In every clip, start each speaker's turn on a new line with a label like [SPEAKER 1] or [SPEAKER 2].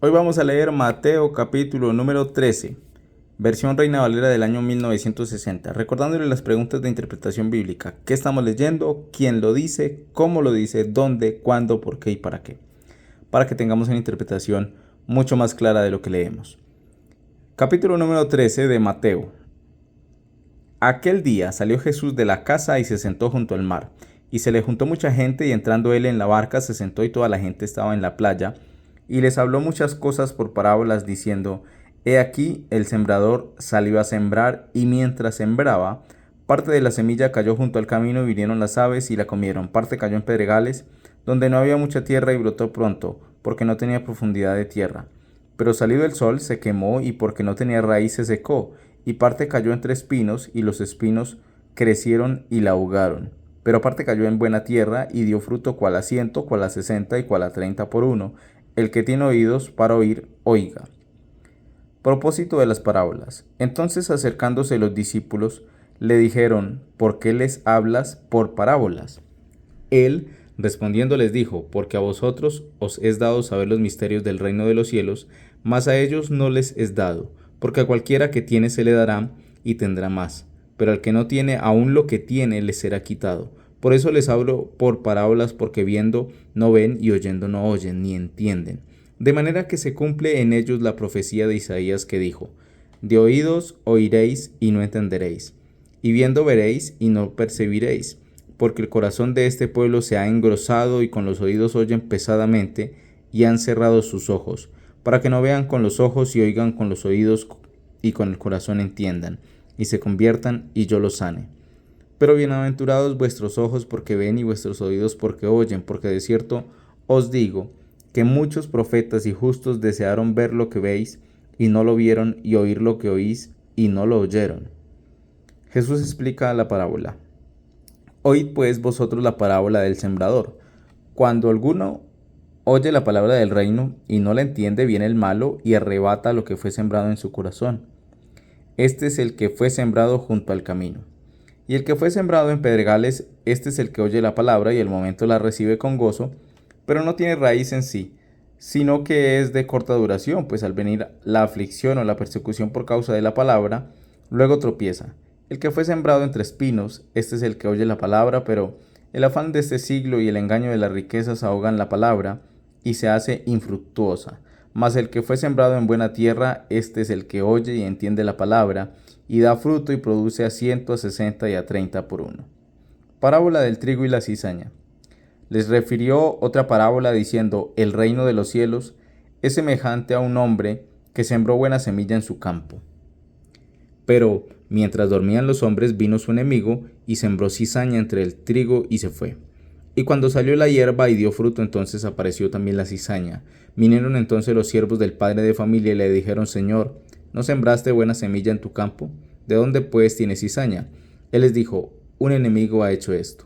[SPEAKER 1] Hoy vamos a leer Mateo capítulo número 13, versión Reina Valera del año 1960, recordándole las preguntas de interpretación bíblica. ¿Qué estamos leyendo? ¿Quién lo dice? ¿Cómo lo dice? ¿Dónde? ¿Cuándo? ¿Por qué? ¿Y para qué? Para que tengamos una interpretación mucho más clara de lo que leemos. Capítulo número 13 de Mateo. Aquel día salió Jesús de la casa y se sentó junto al mar. Y se le juntó mucha gente, y entrando él en la barca se sentó, y toda la gente estaba en la playa. Y les habló muchas cosas por parábolas, diciendo: He aquí, el sembrador salió a sembrar, y mientras sembraba, parte de la semilla cayó junto al camino, y vinieron las aves y la comieron. Parte cayó en pedregales, donde no había mucha tierra, y brotó pronto, porque no tenía profundidad de tierra. Pero salido el sol, se quemó, y porque no tenía raíz, se secó. Y parte cayó entre espinos, y los espinos crecieron y la ahogaron. Pero parte cayó en buena tierra, y dio fruto cual a 100, cual a 60, y cual a 30 por uno. El que tiene oídos para oír, oiga. Propósito de las parábolas. Entonces, acercándose los discípulos, le dijeron: ¿Por qué les hablas por parábolas? Él, respondiendo, les dijo: Porque a vosotros os es dado saber los misterios del reino de los cielos, mas a ellos no les es dado, porque a cualquiera que tiene se le dará, y tendrá más, pero al que no tiene, aun lo que tiene le será quitado. Por eso les hablo por parábolas, porque viendo no ven, y oyendo no oyen, ni entienden. De manera que se cumple en ellos la profecía de Isaías, que dijo: De oídos oiréis y no entenderéis, y viendo veréis y no percibiréis, porque el corazón de este pueblo se ha engrosado, y con los oídos oyen pesadamente, y han cerrado sus ojos, para que no vean con los ojos, y oigan con los oídos, y con el corazón entiendan, y se conviertan, y yo los sane. Pero bienaventurados vuestros ojos porque ven, y vuestros oídos porque oyen, porque de cierto os digo que muchos profetas y justos desearon ver lo que veis, y no lo vieron, y oír lo que oís, y no lo oyeron. Jesús explica la parábola. Oíd pues vosotros la parábola del sembrador. Cuando alguno oye la palabra del reino y no la entiende, viene el malo y arrebata lo que fue sembrado en su corazón. Este es el que fue sembrado junto al camino. Y el que fue sembrado en pedregales, este es el que oye la palabra y al momento la recibe con gozo, pero no tiene raíz en sí, sino que es de corta duración, pues al venir la aflicción o la persecución por causa de la palabra, luego tropieza. El que fue sembrado entre espinos, este es el que oye la palabra, pero el afán de este siglo y el engaño de las riquezas ahogan la palabra y se hace infructuosa. Mas el que fue sembrado en buena tierra, este es el que oye y entiende la palabra, y da fruto y produce a 100, a 60 y a 30 por uno. Parábola del trigo y la cizaña. Les refirió otra parábola diciendo: El reino de los cielos es semejante a un hombre que sembró buena semilla en su campo. Pero mientras dormían los hombres, vino su enemigo y sembró cizaña entre el trigo y se fue. Y cuando salió la hierba y dio fruto, entonces apareció también la cizaña. Vinieron entonces los siervos del padre de familia y le dijeron: Señor, ¿no sembraste buena semilla en tu campo? ¿De dónde pues tienes cizaña? Él les dijo: Un enemigo ha hecho esto.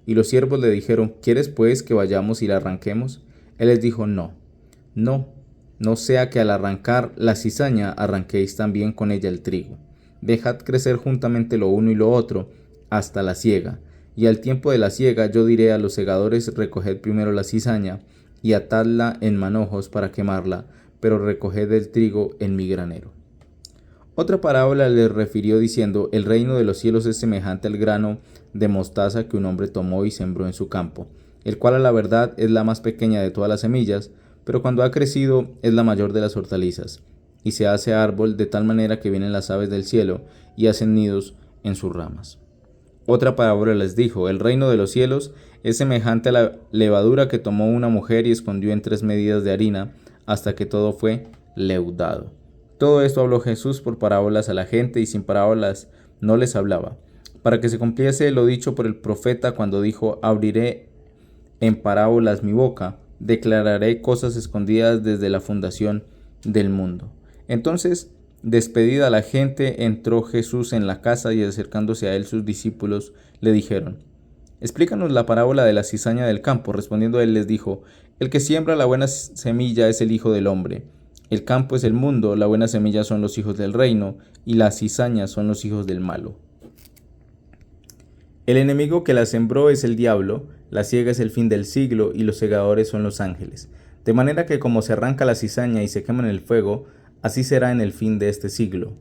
[SPEAKER 1] Y los siervos le dijeron: ¿Quieres pues que vayamos y la arranquemos? Él les dijo: no sea que al arrancar la cizaña arranquéis también con ella el trigo. Dejad crecer juntamente lo uno y lo otro hasta la siega. Y al tiempo de la siega yo diré a los segadores: Recoged primero la cizaña y atadla en manojos para quemarla, pero recoged el trigo en mi granero. Otra parábola les refirió diciendo: El reino de los cielos es semejante al grano de mostaza que un hombre tomó y sembró en su campo, el cual a la verdad es la más pequeña de todas las semillas, pero cuando ha crecido es la mayor de las hortalizas, y se hace árbol de tal manera que vienen las aves del cielo y hacen nidos en sus ramas. Otra parábola les dijo: El reino de los cielos es semejante a la levadura que tomó una mujer y escondió en 3 medidas de harina hasta que todo fue leudado. Todo esto habló Jesús por parábolas a la gente, y sin parábolas no les hablaba, para que se cumpliese lo dicho por el profeta cuando dijo: Abriré en parábolas mi boca, declararé cosas escondidas desde la fundación del mundo. Entonces, despedida la gente, entró Jesús en la casa, y acercándose a él sus discípulos le dijeron: Explícanos la parábola de la cizaña del campo. Respondiendo él les dijo: El que siembra la buena semilla es el Hijo del Hombre. El campo es el mundo, la buena semilla son los hijos del reino, y las cizañas son los hijos del malo. El enemigo que la sembró es el diablo, la siega es el fin del siglo, y los segadores son los ángeles. De manera que como se arranca la cizaña y se quema en el fuego, así será en el fin de este siglo.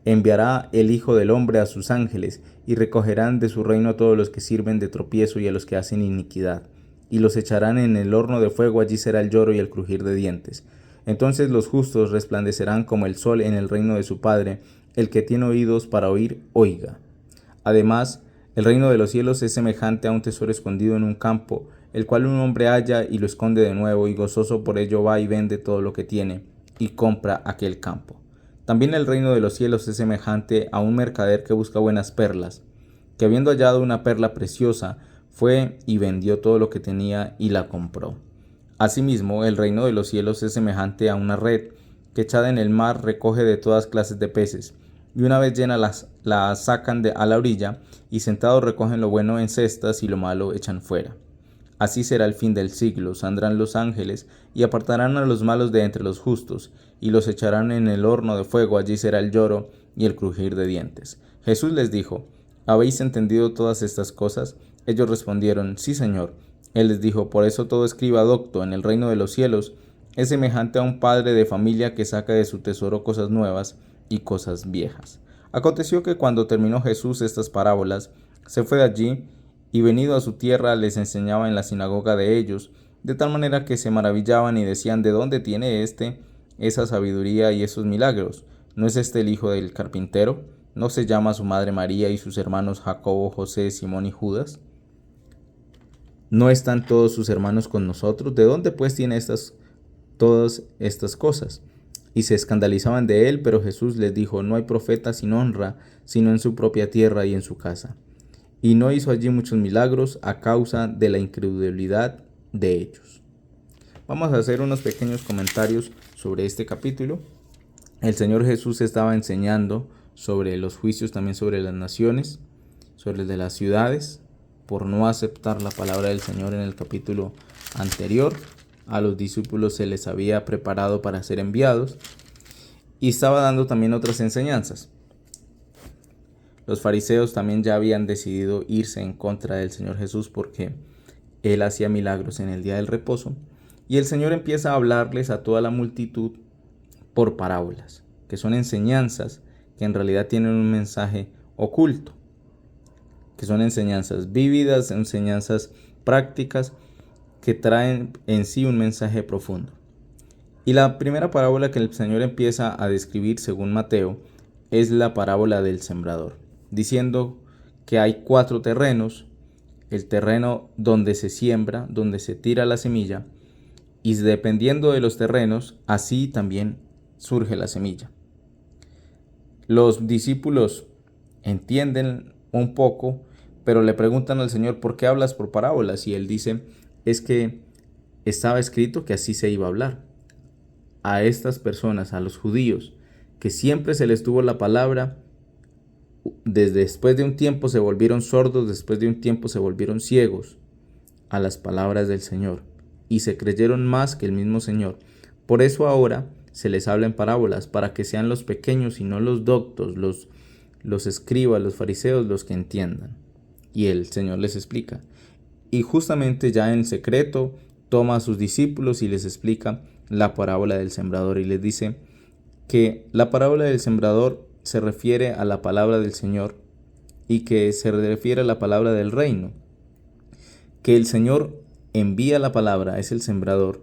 [SPEAKER 1] Enviará el Hijo del Hombre a sus ángeles, y recogerán de su reino a todos los que sirven de tropiezo y a los que hacen iniquidad, y los echarán en el horno de fuego. Allí será el lloro y el crujir de dientes. Entonces los justos resplandecerán como el sol en el reino de su Padre. El que tiene oídos para oír, oiga. Además, el reino de los cielos es semejante a un tesoro escondido en un campo, el cual un hombre halla y lo esconde de nuevo, y gozoso por ello va y vende todo lo que tiene, y compra aquel campo. También el reino de los cielos es semejante a un mercader que busca buenas perlas, que habiendo hallado una perla preciosa, fue y vendió todo lo que tenía y la compró. Asimismo, el reino de los cielos es semejante a una red que echada en el mar recoge de todas clases de peces, y una vez llena la sacan a la orilla, y sentados recogen lo bueno en cestas y lo malo echan fuera. Así será el fin del siglo. Saldrán los ángeles y apartarán a los malos de entre los justos, y los echarán en el horno de fuego. Allí será el lloro y el crujir de dientes. Jesús les dijo: ¿Habéis entendido todas estas cosas? Ellos respondieron: Sí, Señor. Él les dijo: Por eso todo escriba docto en el reino de los cielos es semejante a un padre de familia que saca de su tesoro cosas nuevas y cosas viejas. Aconteció que cuando terminó Jesús estas parábolas, se fue de allí, y venido a su tierra les enseñaba en la sinagoga de ellos, de tal manera que se maravillaban y decían: ¿De dónde tiene esa sabiduría y esos milagros? ¿No es este el hijo del carpintero? ¿No se llama su madre María y sus hermanos Jacobo, José, Simón y Judas? ¿No están todos sus hermanos con nosotros? ¿De dónde pues tiene todas estas cosas? Y se escandalizaban de él, pero Jesús les dijo: No hay profeta sin honra, sino en su propia tierra y en su casa. Y no hizo allí muchos milagros a causa de la incredulidad de ellos. Vamos a hacer unos pequeños comentarios sobre este capítulo. El Señor Jesús estaba enseñando sobre los juicios, también sobre las naciones, sobre de las ciudades, por no aceptar la palabra del Señor. En el capítulo anterior, a los discípulos se les había preparado para ser enviados, y estaba dando también otras enseñanzas. Los fariseos también ya habían decidido irse en contra del Señor Jesús porque Él hacía milagros en el día del reposo, y el Señor empieza a hablarles a toda la multitud por parábolas, que son enseñanzas que en realidad tienen un mensaje oculto, que son enseñanzas vívidas, enseñanzas prácticas que traen en sí un mensaje profundo. Y la primera parábola que el Señor empieza a describir según Mateo es la parábola del sembrador, diciendo que hay 4 terrenos: el terreno donde se siembra, donde se tira la semilla, y dependiendo de los terrenos, así también surge la semilla. Los discípulos entienden un poco, pero le preguntan al Señor: ¿por qué hablas por parábolas? Y Él dice: es que estaba escrito que así se iba a hablar. A estas personas, a los judíos, que siempre se les tuvo la palabra, después de un tiempo se volvieron sordos, después de un tiempo se volvieron ciegos a las palabras del Señor, y se creyeron más que el mismo Señor. Por eso ahora se les habla en parábolas, para que sean los pequeños y no los doctos, los escribas, los fariseos, los que entiendan. Y el Señor les explica. Y justamente ya en secreto toma a sus discípulos y les explica la parábola del sembrador, y les dice que la parábola del sembrador se refiere a la palabra del Señor, y que se refiere a la palabra del reino, que el Señor envía la palabra, es el sembrador,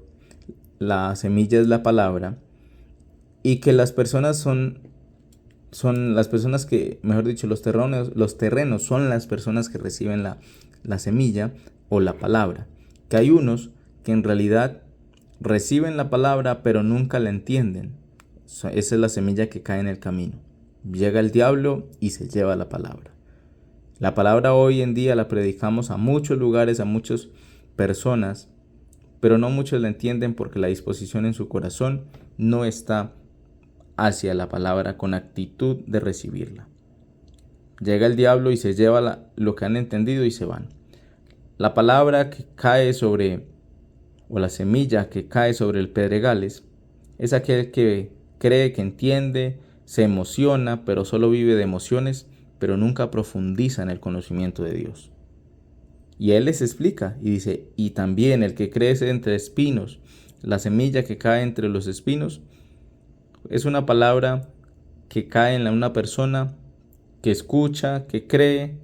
[SPEAKER 1] la semilla es la palabra, y que las personas son las personas que, mejor dicho, los terrenos son las personas que reciben la semilla o la palabra. Que hay unos que en realidad reciben la palabra pero nunca la entienden. Esa es la semilla que cae en el camino. Llega el diablo y se lleva la palabra. La palabra hoy en día la predicamos a muchos lugares, a muchas personas, pero no muchos la entienden porque la disposición en su corazón no está hacia la palabra con actitud de recibirla. Llega el diablo y se lleva lo que han entendido y se van. La palabra que cae o la semilla que cae sobre el pedregales es aquel que cree, que entiende, se emociona, pero solo vive de emociones, pero nunca profundiza en el conocimiento de Dios. Y Él les explica y dice: y también el que crece entre espinos la semilla que cae entre los espinos, es una palabra que cae en una persona que escucha, que cree,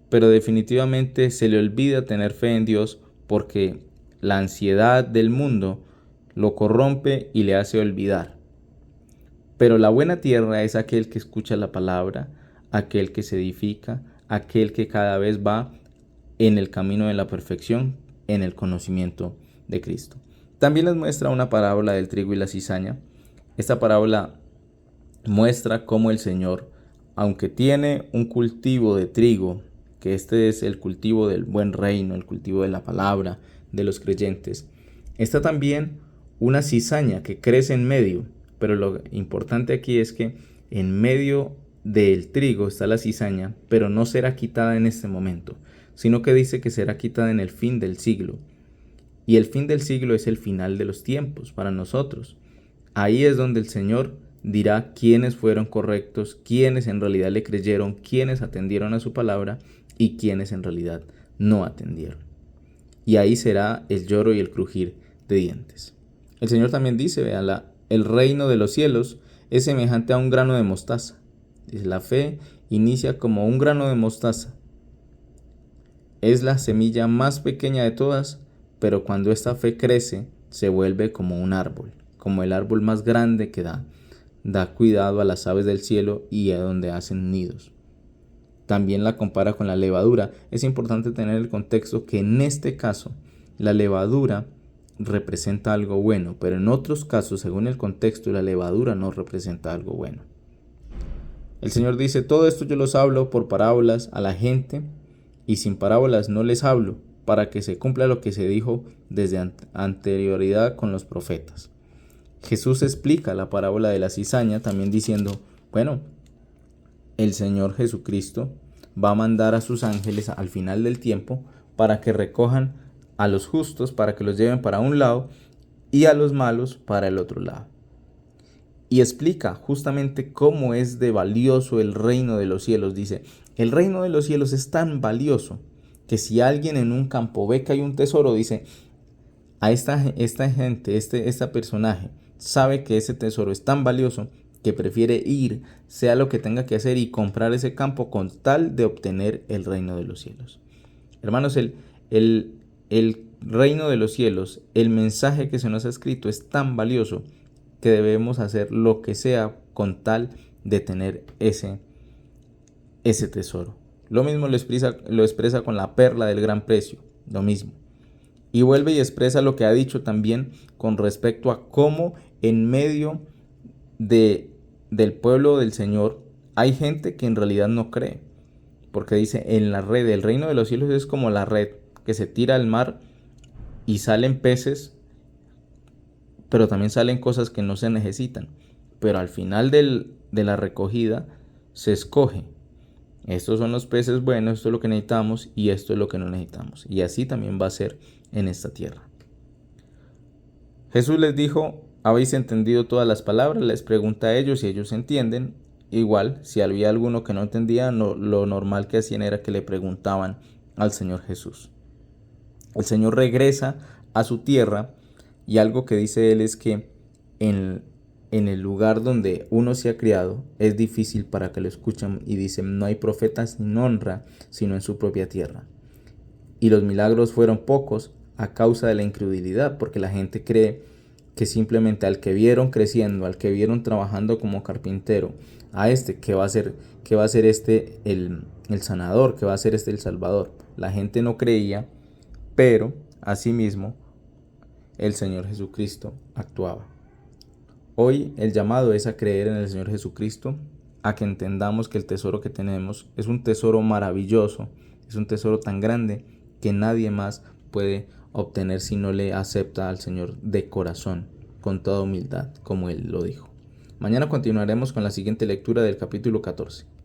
[SPEAKER 1] pero definitivamente se le olvida tener fe en Dios porque la ansiedad del mundo lo corrompe y le hace olvidar. Pero la buena tierra es aquel que escucha la palabra, aquel que se edifica, aquel que cada vez va en el camino de la perfección, en el conocimiento de Cristo. También les muestra una parábola del trigo y la cizaña. Esta parábola muestra cómo el Señor, aunque tiene un cultivo de trigo, que este es el cultivo del buen reino, el cultivo de la palabra de los creyentes, está también una cizaña que crece en medio, pero lo importante aquí es que en medio del trigo está la cizaña, pero no será quitada en este momento, sino que dice que será quitada en el fin del siglo. Y el fin del siglo es el final de los tiempos para nosotros. Ahí es donde el Señor dirá quiénes fueron correctos, quiénes en realidad le creyeron, quiénes atendieron a su palabra y quiénes en realidad no atendieron. Y ahí será el lloro y el crujir de dientes. El Señor también dice, véanla, el reino de los cielos es semejante a un grano de mostaza. Dice, la fe inicia como un grano de mostaza. Es la semilla más pequeña de todas, pero cuando esta fe crece, se vuelve como un árbol, como el árbol más grande que da cuidado a las aves del cielo y a donde hacen nidos. También la compara con la levadura. Es importante tener el contexto que en este caso la levadura representa algo bueno, pero en otros casos, según el contexto, la levadura no representa algo bueno. El Señor dice, todo esto yo los hablo por parábolas a la gente y sin parábolas no les hablo, para que se cumpla lo que se dijo desde anterioridad con los profetas. Jesús explica la parábola de la cizaña también diciendo, bueno, el Señor Jesucristo va a mandar a sus ángeles al final del tiempo para que recojan a los justos, para que los lleven para un lado y a los malos para el otro lado. Y explica justamente cómo es de valioso el reino de los cielos. Dice, el reino de los cielos es tan valioso que si alguien en un campo ve que hay un tesoro, dice, a esta gente, este personaje, sabe que ese tesoro es tan valioso que prefiere ir, sea lo que tenga que hacer, y comprar ese campo con tal de obtener el reino de los cielos. Hermanos, el reino de los cielos, el mensaje que se nos ha escrito es tan valioso que debemos hacer lo que sea con tal de tener ese tesoro. Lo mismo lo expresa con la perla del gran precio, lo mismo. Y vuelve y expresa lo que ha dicho también con respecto a cómo en medio del pueblo del Señor hay gente que en realidad no cree. Porque dice, en la red, el reino de los cielos es como la red que se tira al mar y salen peces, pero también salen cosas que no se necesitan. Pero al final de la recogida se escoge. Estos son los peces buenos, esto es lo que necesitamos y esto es lo que no necesitamos. Y así también va a ser en esta tierra. Jesús les dijo, ¿habéis entendido todas las palabras? Les pregunta a ellos y ellos entienden. Igual, si había alguno que no entendía, lo normal que hacían era que le preguntaban al Señor Jesús. El Señor regresa a su tierra y algo que dice él es que en el lugar donde uno se ha criado es difícil para que lo escuchen, y dicen, no hay profeta sin honra sino en su propia tierra. Y los milagros fueron pocos a causa de la incredulidad, porque la gente cree que simplemente al que vieron creciendo, al que vieron trabajando como carpintero, a que va a ser el sanador, que va a ser el salvador. La gente no creía, pero asimismo el Señor Jesucristo actuaba. Hoy el llamado es a creer en el Señor Jesucristo, a que entendamos que el tesoro que tenemos es un tesoro maravilloso, es un tesoro tan grande que nadie más puede obtener si no le acepta al Señor de corazón, con toda humildad, como Él lo dijo. Mañana continuaremos con la siguiente lectura del capítulo 14.